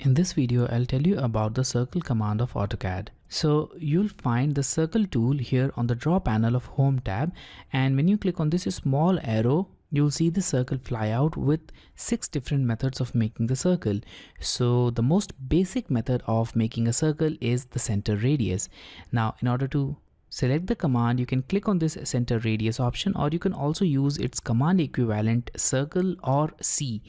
In this video, I'll tell you about the circle command of AutoCAD. So you'll find the circle tool here on the draw panel of Home tab, and when you click on this small arrow, you'll see the circle fly out with 6 different methods of making the circle. So the most basic method of making a circle is the center radius. Now in order to select the command, you can click on this center radius option, or you can also use its command equivalent circle or C.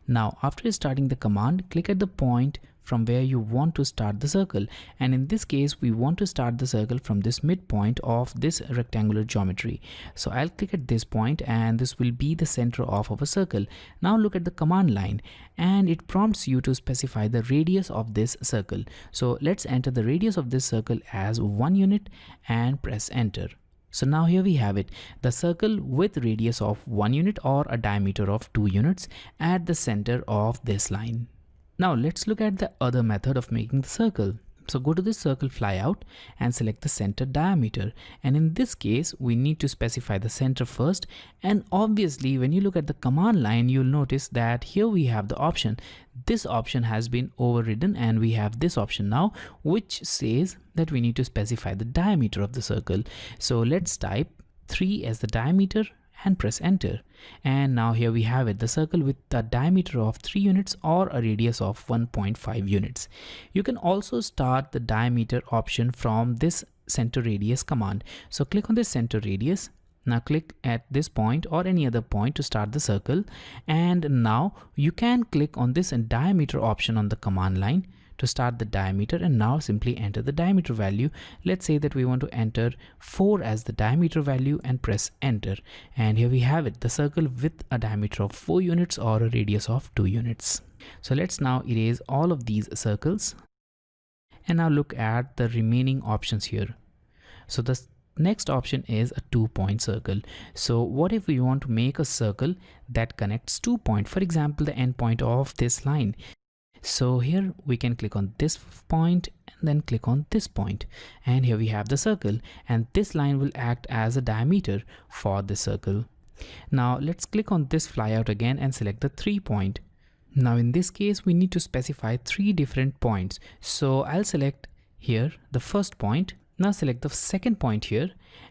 Now after starting the command, click at the point from where you want to start the circle, and in this case we want to start the circle from this midpoint of this rectangular geometry. So I'll click at this point and this will be the center of our circle. Now look at the command line and it prompts you to specify the radius of this circle. So let's enter the radius of this circle as 1 unit and press enter. So now here we have it, the circle with radius of 1 unit or a diameter of 2 units at the center of this line. Now let's look at the other method of making the circle. So go to this circle flyout and select the center diameter, and in this case we need to specify the center first, and obviously when you look at the command line you'll notice that here we have the option. This option has been overridden and we have this option now which says that we need to specify the diameter of the circle. So let's type 3 as the diameter and press enter, and now here we have it, the circle with a diameter of 3 units or a radius of 1.5 units. You can also start the diameter option from this center radius command. So click on this center radius. Now click at this point or any other point to start the circle, and now you can click on this diameter option on the command line to start the diameter, and now simply enter the diameter value. Let's say that we want to enter 4 as the diameter value and press enter, and here we have it, the circle with a diameter of 4 units or a radius of 2 units. So let's now erase all of these circles and now look at the remaining options here. So the next option is a 2-point circle. So what if we want to make a circle that connects 2 points, for example the end point of this line? So here we can click on this point and then click on this point, and here we have the circle, and this line will act as a diameter for the circle. Now let's click on this flyout again and select the 3 point. Now in this case we need to specify 3 different points. So I'll select here the first point. Now select the second point here,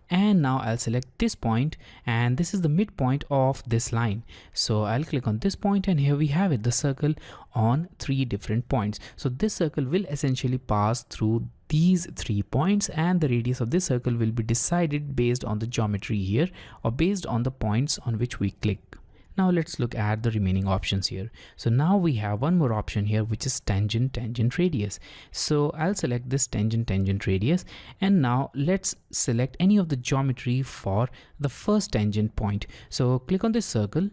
and now I'll select this point, and this is the midpoint of this line. So I'll click on this point, and here we have it, the circle on 3 different points. So this circle will essentially pass through these 3 points, and the radius of this circle will be decided based on the geometry here or based on the points on which we click. Now let's look at the remaining options here. So now we have one more option here, which is tangent radius. So I'll select this tangent radius, and now let's select any of the geometry for the first tangent point. So click on this circle.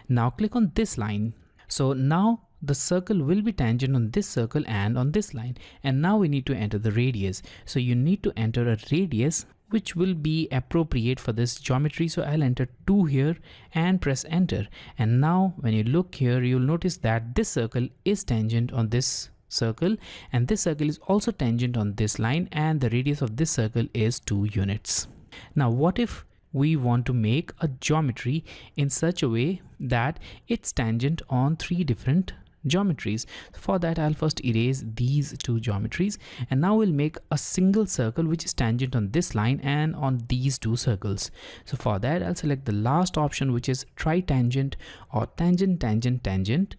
Now click on this line. So now the circle will be tangent on this circle and on this line, and now we need to enter the radius. So you need to enter a radius which will be appropriate for this geometry. So I'll enter 2 here and press enter, and now when you look here you'll notice that this circle is tangent on this circle, and this circle is also tangent on this line, and the radius of this circle is 2 units. Now what if we want to make a geometry in such a way that it's tangent on 3 different geometries? For that I'll first erase these 2 geometries, and now we'll make a single circle which is tangent on this line and on these 2 circles. So for that I'll select the last option, which is tritangent or tangent.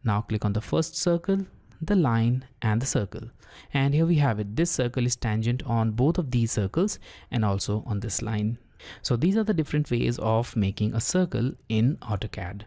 Now click on the first circle, the line and the circle, and here we have it, this circle is tangent on both of these circles and also on this line. So these are the different ways of making a circle in AutoCAD.